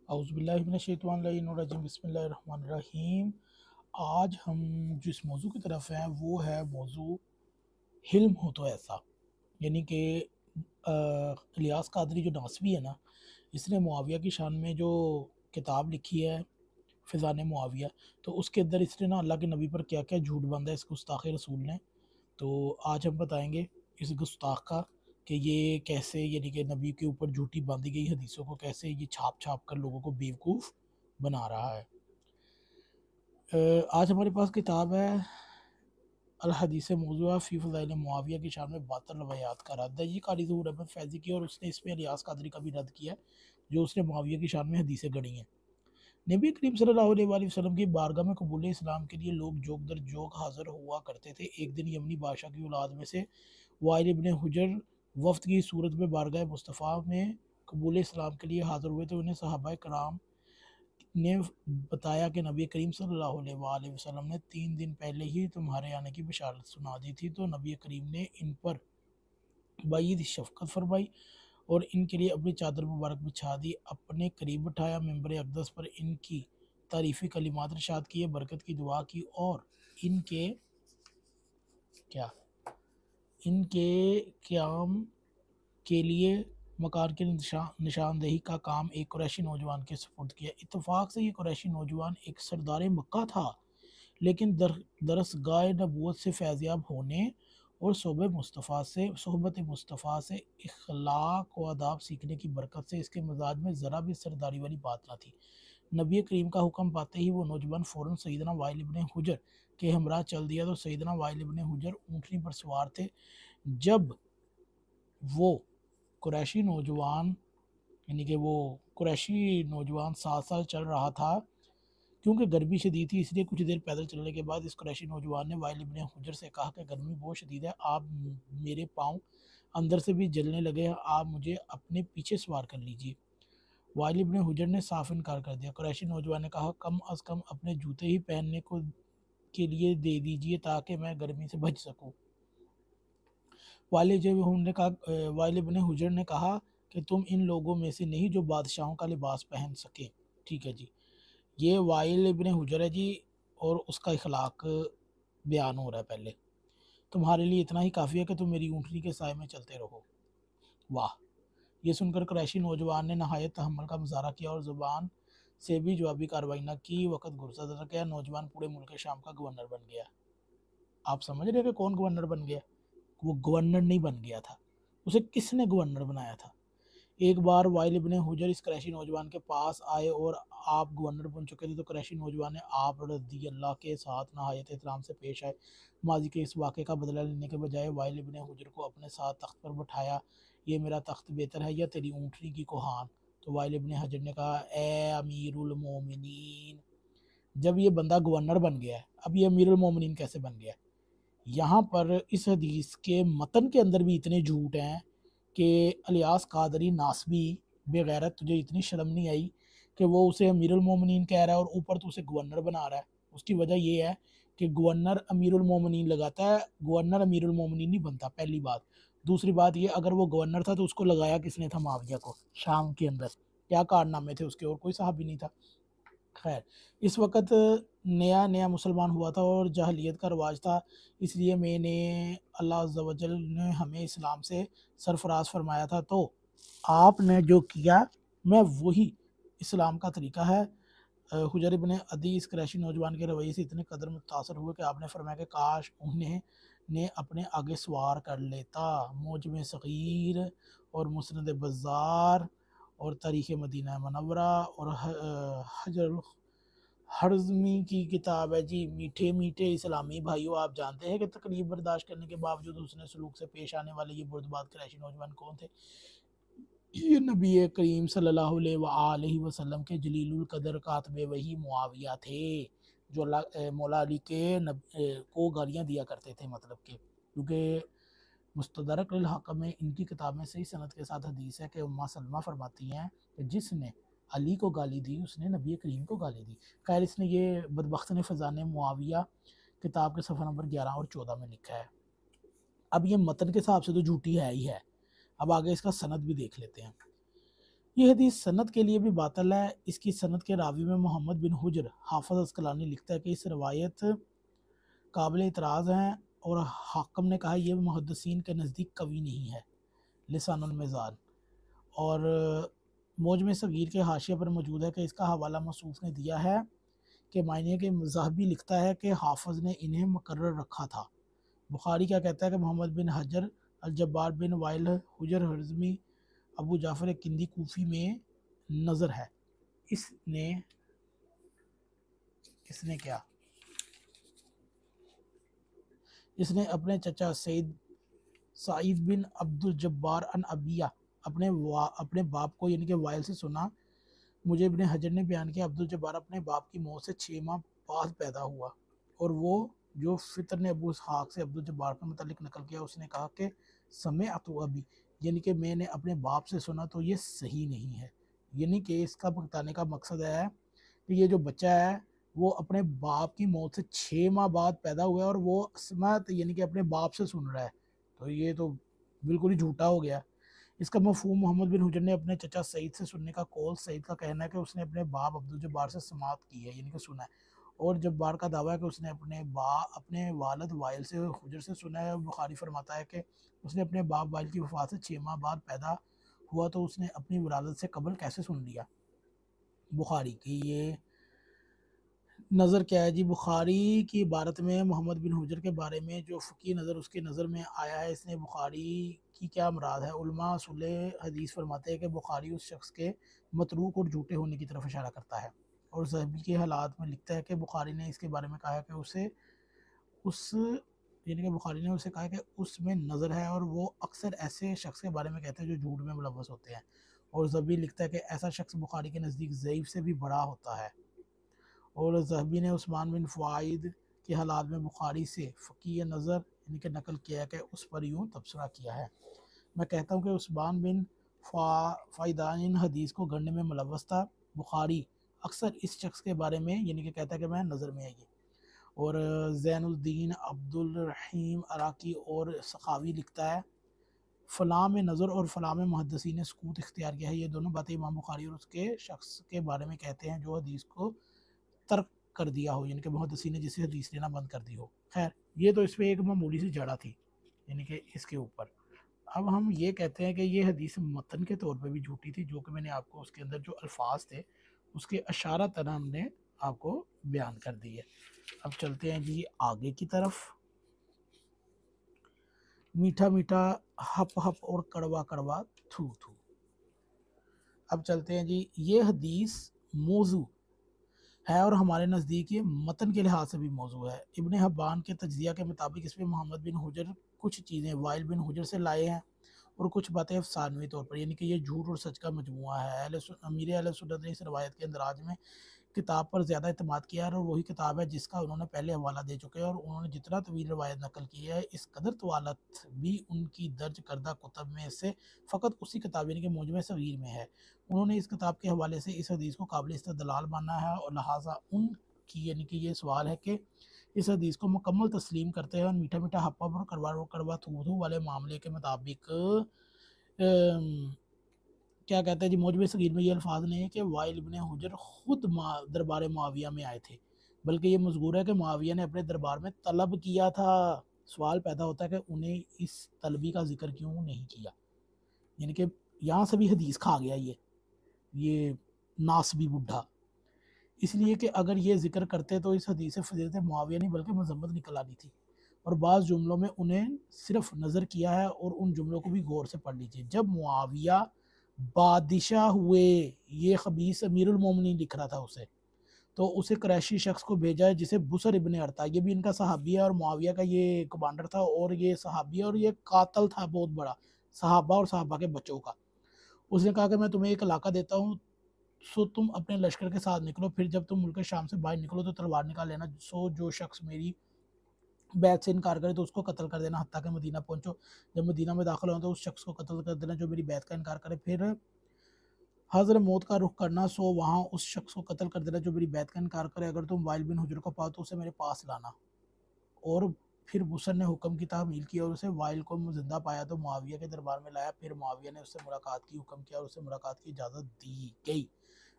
औज़ुबिल्लाहि बिस्मिल्लाहिर्रहमानिर्रहीम। आज हम जिस मौजू की तरफ हैं वो है मौजू हिल्म हो तो ऐसा, यानी कि इलियास कादरी जो नासवी है ना, इसने मुआविया की शान में जो किताब लिखी है फ़िज़ान मुआविया, तो उसके अंदर इसने ना अल्लाह के नबी पर क्या क्या झूठ बांधा है इस गुस्ताख़ रसूल ने। तो आज हम बताएंगे इस गुस्ताख का कि ये कैसे, यानी कि नबी के ऊपर झूठी बांधी गई हदीसों को कैसे ये छाप छाप कर लोगों को बेवकूफ़ बना रहा है। आज हमारे पास किताब है अल हदीस मौज़ूआ फ़ी फ़ज़ाइल मुआविया की शान में 72 रवायात का रद्द है। ये क़ारी ज़हूर अहमद फैज़ी की, और उसने इसमें इलियास कादरी का भी रद्द किया है जो उसने मुआविया की शान में हदीसें गढ़ी हैं। नबी करीम सल्लल्लाहु अलैहि वसल्लम की बारगाह में कबूल इस्लाम के लिए लोग जोक दर जोक हाज़िर हुआ करते थे। एक दिन यमनी बादशाह की औलाद में से वाइल इब्न हुजर वफ़द की सूरत में बारगाह मुस्तफ़ा में कबूल इस्लाम के लिए हाज़िर हुए, तो उन्हें सहाबा कराम ने बताया कि नबी करीम सल्लल्लाहु अलैहि वसल्लम ने 3 दिन पहले ही तुम्हारे आने की बशारत सुना दी थी। तो नबी करीम ने इन पर बाईद शफ़क़त फरमाई और इनके लिए अपनी चादर मुबारक बिछा दी, अपने करीब बिठाया, मिंबर अक़दस पर इनकी तारीफ़ी कलिमात इरशाद किए, बरकत की दुआ की और इनके क्या इनके क़याम के लिए मकान की निशानदेही का काम एक कुरैशी नौजवान के सुपुर्द किया। इत्तफ़ाक़ से ये कुरैशी नौजवान एक सरदार मक्का था, लेकिन दरसगाह नबूवत से फैज़याब होने और सोहबत मुस्तफ़ा से इख़लाक़ व आदाब सीखने की बरकत से इसके मिजाज में ज़रा भी सरदारी वाली बात न थी। नबी करीम का हुक्म पाते ही वो नौजवान फ़ौरन सैयदना वाइल इब्न हुजर के हमरा चल दिया। तो सैयदना वाइल इब्न हुजर ऊँटनी पर सवार थे। जब वो कुरैशी नौजवान यानी कि वो कुरैशी नौजवान 7 साल चल रहा था, क्योंकि गर्मी शदीद थी इसलिए कुछ देर पैदल चलने के बाद इस कुरैशी नौजवान ने वाइल इब्न हुजर से कहा कि गर्मी बहुत शदीद है, आप मेरे पाँव अंदर से भी जलने लगे हैं, आप मुझे अपने पीछे सवार कर लीजिए। वाइल इब्न हुजर ने साफ इनकार कर दिया। कुरैशी नौजवान ने कहा, कम अज़ कम अपने जूते ही पहनने को के लिए दे दीजिए ताकि मैं गर्मी से बच सकूँ। वाइल इब्न हुजर ने कहा कि तुम इन लोगों में से नहीं जो बादशाहों का लिबास पहन सके। ठीक है जी, ये वाइल इब्न हुजर है जी, और उसका इखलाक बयान हो रहा है। पहले तुम्हारे लिए इतना ही काफ़ी है कि तुम मेरी ऊँटनी के साए में चलते रहो। वाह! ये सुनकर कुरैशी नौजवान ने नहायत तहम्मुल का मुज़ाहरा किया और ज़ुबान से भी जवाबी कार्रवाई न की। वक़्त गुज़र गया, नौजवान पूरे मुल्क शाम का गवर्नर बन गया। आप समझ रहे हैं कि कौन गवर्नर बन गया? वो गवर्नर नहीं बन गया था, उसे किसने गवर्नर बनाया था। एक बार वाइल इब्न हुजर इस कुरैशी नौजवान के पास आए और आप गवर्नर बन चुके थे, तो कुरैशी नौजवान ने आप रज़ी अल्लाह के साथ नहायत एहतराम से पेश आए। माजी के इस वाक़े का बदला लेने के बजाय वाइल इब्न हुजर को अपने साथ तख्त पर बैठाया। ये मेरा तख्त बेहतर है या तेरी ऊँटनी की कोहान? तो वाइल इब्न हुजर ने कहा, ए अमीरुल मोमिनीन, जब ये बंदा गवर्नर बन गया है, अब ये अमीरुल मोमिनीन कैसे बन गया? यहाँ पर इस हदीस के मतन के अंदर भी इतने झूठ हैं कि इलियास कादरी नासबी बेगैरत, तुझे इतनी शर्म नहीं आई कि वो उसे अमीरुल मोमिनीन कह रहा है और ऊपर तो उसे गवर्नर बना रहा है। उसकी वजह ये है कि गवर्नर अमीरुल मोमिनीन लगाता है, गवर्नर अमीरुल मोमिनीन नहीं बनता, पहली बात। दूसरी बात ये, अगर वो गवर्नर था तो उसको लगाया किसने था मुआविया को शाम के अंदर? क्या कारनामे थे उसके? और कोई सहाबी नहीं था। खैर, इस वक़्त नया नया मुसलमान हुआ था और जाहिलियत का रवाज था, इसलिए मैंने अल्लाह अज़्ज़ व जल ने हमें इस्लाम से सरफराज फरमाया था, तो आपने जो किया मैं वही इस्लाम का तरीका है। हुजर इब्न अदी इस कुरैशी नौजवान के रवैये से इतने कदर मुतासर हुए कि आपने फरमाया कि काश उन्हें ने अपने आगे सवार कर लेता। मौजम सग़ीर और मुस्नद बज़ार और तारीख़ मदीना मनव्वरा और हजरुल हर्ज़मी की किताब है जी। मीठे मीठे इस्लामी भाइयों, आप जानते हैं कि तकलीफ बर्दाश्त करने के बावजूद हुस्न सलूक से पेश आने वाले ये बुर्दबाद कुरैशी नौजवान कौन थे? ये नबी करीम सल्लल्लाहु अलैहि वसल्लम के जलीलुल कदर कातबे वही मुआविया थे, जो मौला अली के को गालियाँ दिया करते थे, मतलब कि क्योंकि मुस्तदरक अल हक़ में इनकी किताब में सही सनद के साथ हदीस है कि उम्मा सलमा फरमाती हैं कि जिसने अली को गाली दी उसने नबी करीम को गाली दी। खैर, इसने ये बदबख्त ने फ़ज़ान मुआविया किताब के सफ़ा नंबर 11 और 14 में लिखा है। अब ये मतन के हिसाब से तो झूठी है ही है, अब आगे इसका सनद भी देख लेते हैं। ये हदीस सनद के लिए भी बातिल है। इसकी सनद के रावी में मोहम्मद बिन हुजर हाफिज अस्कलानी लिखता है कि इस रवायत काबिल इतराज़ हैं और हाकम ने कहा यह मुहद्दिसीन के नज़दीक कवी नहीं है, लिसानुल मिज़ान। और मौजम सगीर के हाशिया पर मौजूद है कि इसका हवाला मसूफ़ ने दिया है कि मायने के ज़ाहबी लिखता है कि हाफिज़ ने इन्हें मुकर्रर रखा था। बुखारी क्या कहता है कि मोहम्मद बिन हजर अल जब्बार बिन वाइल हुजर हज़मी अबू जाफ़र किंदी कूफ़ी में नज़र है। इसने इसने क्या इसने अपने चचा सईद सईद बिन अब्दुल जब्बार अन अबिया अपने बाप को यानी कि वाइल से सुना। मुझे इब्ने हजर ने बयान किया अब्दुल जब्बार अपने बाप की मौत से 6 माह बाद पैदा हुआ और वो जो फितर ने अबू इसहाक से अब्दुल जब्बार के मतलब नकल किया, उसने कहा कि समय अतु अभी यानी कि मैंने अपने बाप से सुना, तो ये सही नहीं है। यानी कि इसका बताने का मकसद है कि ये जो बच्चा है वो अपने बाप की मौत से 6 माह बाद पैदा हुआ है और वो असमत यानी कि अपने बाप से सुन रहा है, तो ये तो बिल्कुल ही झूठा हो गया। इसका मफहूम मोहम्मद बिन हुजर ने अपने चचा सईद से सुनने का कौल। सईद का कहना है कि उसने अपने बाप अब्दुल जब्बार से समात की है यानी कि सुना है, और जब्बार का दावा है कि उसने अपने वालिद वाइल से हुजर से सुना है। बुखारी फरमाता है कि उसने अपने बाप वाइल की वफात से 6 माह बाद पैदा हुआ, तो उसने अपनी विलादत से कबल कैसे सुन लिया। बुखारी की ये नज़र क्या है जी। बुखारी की इबारत में मोहम्मद बिन हुजर के बारे में जो फ़की नज़र उसकी नज़र में आया है, इसने बुखारी की क्या मुराद है। उलमा सुले हदीस फरमाते हैं कि बुखारी उस शख्स के मतरूक और झूठे होने की तरफ इशारा करता है, और ज़हबी के हालात में लिखता है कि बुखारी ने इसके बारे में कहा है कि उस यानी कि बुखारी ने उसे कहा कि उसमें नज़र है, और वो अक्सर ऐसे शख्स के बारे में कहते हैं जो झूठ में मुलव्वस होते हैं। और ज़हबी लिखता है कि ऐसा शख्स बुखारी के नज़दीक ज़ईफ़ से भी बड़ा होता है। और ज़हबी ने उस्मान बिन फ़ाइद के हालात में बुखारी से फ़की नज़र यानी कि नकल किया है कि उस पर यूँ तबसरा किया है। मैं कहता हूँ कि उस्मान बिन फ़ाइदान इन हदीस को गढ़ने में मुलव्वस था। बुखारी अक्सर इस शख्स के बारे में यानी कि कहता है कि मैं नज़र में आई। और ज़ैनुद्दीन अब्दुल रहीम अराकी और सखावी लिखता है फ़लाँ में नज़र और फ़लाँ में मुहद्दिसीन ने सकूत इख्तियार किया है। ये दोनों बातें इमाम बुखारी और उसके शख्स के बारे में कहते हैं जो हदीस को तर्क कर दिया हो, यानी कि मुहद्दिसीन ने जिसे हदीस लेना बंद कर दी हो। खैर, ये तो इस पर एक मामूली सी जड़ा थी यानी कि इसके ऊपर। अब हम ये कहते हैं कि ये हदीस मतन के तौर पे भी झूठी थी, जो कि मैंने आपको उसके अंदर जो अल्फाज थे उसके अशारा तरह हमने आपको बयान कर दी है। अब चलते हैं जी आगे की तरफ। मीठा मीठा हप हप और कड़वा कड़वा थू थू। अब चलते हैं जी, ये हदीस मौजू है और हमारे नज़दीक ये मतन के लिहाज से भी मौजू है। इब्ने हब्बान के तज्जिया के मुताबिक इसमें मोहम्मद बिन हुजर कुछ चीज़ें वाइल बिन हुजर से लाए हैं और कुछ बातें अफसानवी तौर पर, यानी कि ये झूठ और सच का मजमुआ है। अमीर अहले सुन्नत ने इस रवायत के अंदराज में किताब पर ज़्यादा इत्मीद किया है, और वही किताब है जिसका उन्होंने पहले हवाला दे चुके हैं, और उन्होंने जितना तवील रवायत नकल की है इस कदर तवालत भी उनकी दर्ज करदा कुतब में से फ़कत उसी किताब यानी कि मुजम सगीर में है। उन्होंने इस किताब के हवाले से इस हदीस को काबिल इस्तदलाल माना है, और लिहाजा उनकी यानी कि ये सवाल है कि इस हदीस को मुकम्मल तस्लीम करते हैं और मीठा मीठा हप्पा और कड़वा थू थू वाले मामले के मुताबिक क्या कहते हैं जी, मौजूद सगीर में ये अल्फाज नहीं है कि वाइल इब्ने हुजर खुद दरबार मुआविया में आए थे, बल्कि ये मजबूर है कि मुआविया ने अपने दरबार में तलब किया था। सवाल पैदा होता है कि उन्हें इस तलबी का जिक्र क्यों नहीं किया, यानी कि यहाँ से भी हदीस खा गया ये नासबी बुढ़ा। इसलिए कि अगर ये जिक्र करते तो इस हदीस से फजीलत मुआविया नहीं बल्कि मजम्मत निकल आनी थी, और बाज़ जुमलों में उन्हें सिर्फ नज़र किया है, और उन जुमलों को भी गौर से पढ़ लीजिए। जब मुआविया बादशाह हुए, ये खबीस अमीरुल मोमिनीन लिख रहा था उसे, तो उसे क्रैशी शख्स को भेजा है जिसे बुसर इब्ने अरता, ये भी इनका सहाबी है और मुआविया का ये कमांडर था, और ये सहाबी है और ये कातल था बहुत बड़ा सहाबा और सहाबा के बच्चों का। उसने कहा कि मैं तुम्हें एक इलाका देता हूँ, सो तुम अपने लश्कर के साथ निकलो, फिर जब तुम मुल्क शाम से बाहर निकलो तो तलवार निकाल लेना, सो जो शख्स मेरी बैत से इनकार करे तो उसको कत्ल कर देना हत्ता के मदीना पहुंचो। जब मदीना में दाखिल हो तो उस शख्स को कत्ल कर देना जो मेरी बैत का इनकार करे, फिर हज़र मौत का रुख करना, सो वहाँ उस शख्स को कत्ल कर देना जो मेरी बैत का इनकार करे। अगर तुम वाइल बिन हुजर को पाओ तो उसे मेरे पास लाना, और फिर बुसर ने हुक्म की तहमील की और उसे वाइल को जिंदा पाया तो मुआविया के दरबार में लाया। फिर मुआविया ने उससे मुलाकात की, हुक्म किया और उसे मुलाकात की इजाज़त दी गई।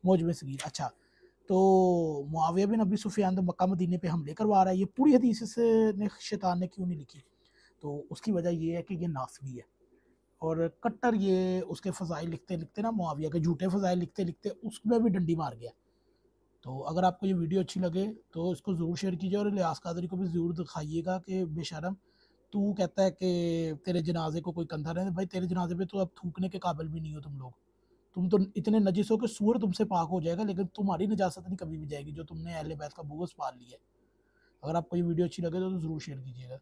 मौजम सगीर। अच्छा, तो मुआविया बिन अबी सुफियान तो मक्का मदीने पे हमले करवा रहा है। ये पूरी हदीस ने शैतान ने क्यों नहीं लिखी? तो उसकी वजह ये है कि ये नासबी है और कट्टर ये उसके फ़ज़ाइल लिखते लिखते ना, मुआविया के झूठे फ़ज़ाइल लिखते लिखते उसमें भी डंडी मार गया। तो अगर आपको ये वीडियो अच्छी लगे तो इसको ज़रूर शेयर कीजिए और इलियास कादरी को भी ज़रूर दिखाइएगा कि बेशरम, तू कहता है कि तेरे जनाजे को कोई कंधा नहीं। भाई तेरे जनाजे पे तो अब थूकने के काबिल भी नहीं हो तुम लोग। तुम तो इतने नजिस हो कि सूअर तुमसे पाक हो जाएगा, लेकिन तुम्हारी नजासत नहीं कभी भी जाएगी जो तुमने अहले बैत का बोझ पाल लिया है। अगर आपको ये वीडियो अच्छी लगे तो ज़रूर शेयर कीजिएगा।